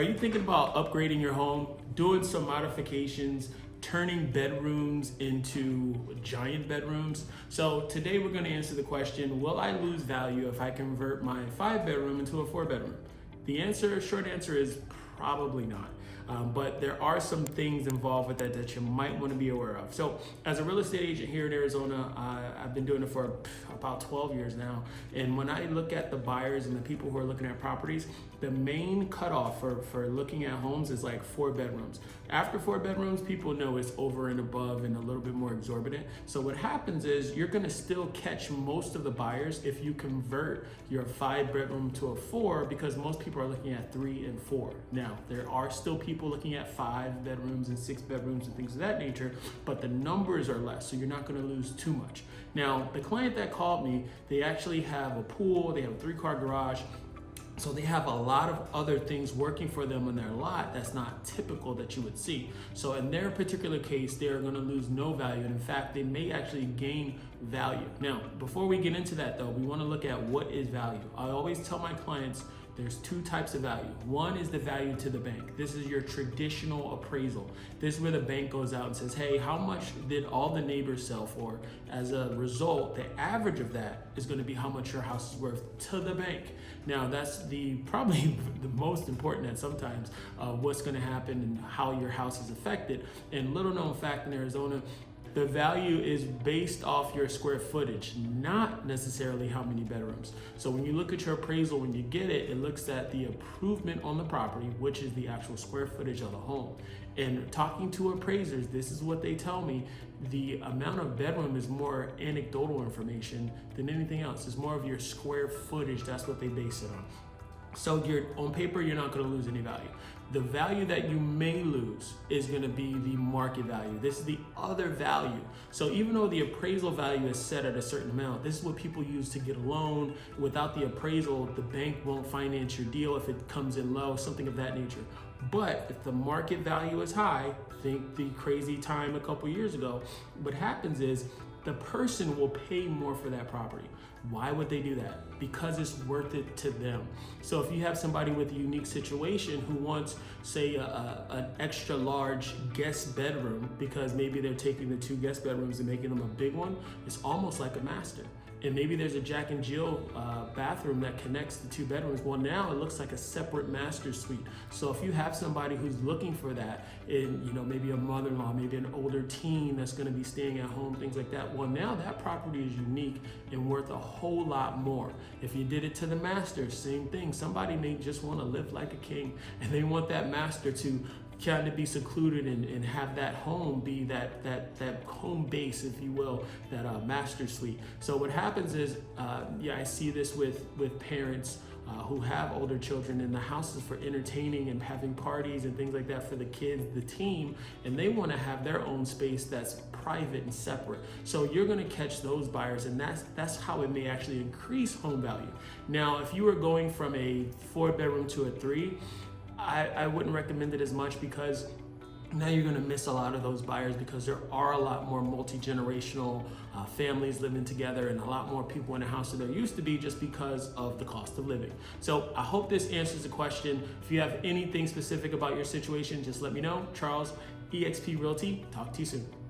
Are you thinking about upgrading your home, doing some modifications, turning bedrooms into giant bedrooms? So today we're going to answer the question, will I lose value if I convert my 5-bedroom into a 4-bedroom? The short answer is probably not. But there are some things involved with that that you might want to be aware of. So as a real estate agent here in Arizona, I've been doing it for about 12 years now. And when I look at the buyers and the people who are looking at properties, the main cutoff for looking at homes is like 4 bedrooms. After 4 bedrooms, people know it's over and above and a little bit more exorbitant. So what happens is you're going to still catch most of the buyers if you convert your 5-bedroom to a 4, because most people are looking at 3 and 4. Now, there are still people looking at 5 bedrooms and 6 bedrooms and things of that nature, but the numbers are less, so you're not going to lose too much. Now, the client that called me, they actually have a pool, they have a 3-car garage, so they have a lot of other things working for them in their lot that's not typical that you would see. So in their particular case, they're going to lose no value, and in fact, they may actually gain value. Now, before we get into that though, we want to look at what is value. I always tell my clients there's 2 types of value. One is the value to the bank. This is your traditional appraisal. This is where the bank goes out and says, hey, how much did all the neighbors sell for? As a result, the average of that is going to be how much your house is worth to the bank. Now, that's probably the most important at sometimes what's going to happen and how your house is affected. And little known fact in Arizona, the value is based off your square footage, not necessarily how many bedrooms. So when you look at your appraisal, when you get it, it looks at the improvement on the property, which is the actual square footage of the home. And talking to appraisers, this is what they tell me. The amount of bedroom is more anecdotal information than anything else. It's more of your square footage. That's what they base it on. So on paper, you're not going to lose any value. The value that you may lose is going to be the market value. This is the other value. So even though the appraisal value is set at a certain amount, this is what people use to get a loan. Without the appraisal, the bank won't finance your deal if it comes in low, something of that nature. But if the market value is high, think the crazy time a couple years ago, what happens is the person will pay more for that property. Why would they do that? Because it's worth it to them. So if you have somebody with a unique situation who wants, say, an extra large guest bedroom, because maybe they're taking the 2 guest bedrooms and making them a big one, it's almost like a master. And maybe there's a Jack and Jill bathroom that connects the 2 bedrooms. Well, now it looks like a separate master suite. So if you have somebody who's looking for that, and maybe a mother-in-law, maybe an older teen that's going to be staying at home, things like that. Well, now that property is unique and worth a whole lot more. If you did it to the master, same thing. Somebody may just want to live like a king, and they want that master to kind of be secluded and have that home be that home base, if you will, that master suite. So what happens is, I see this with parents who have older children, and the house is for entertaining and having parties and things like that for the kids, the team, and they want to have their own space that's private and separate. So you're going to catch those buyers, and that's how it may actually increase home value. Now, if you were going from a 4-bedroom to a 3, I wouldn't recommend it as much, because now you're going to miss a lot of those buyers, because there are a lot more multi-generational families living together and a lot more people in the house than there used to be, just because of the cost of living. So I hope this answers the question. If you have anything specific about your situation, just let me know. Charles, eXp Realty. Talk to you soon.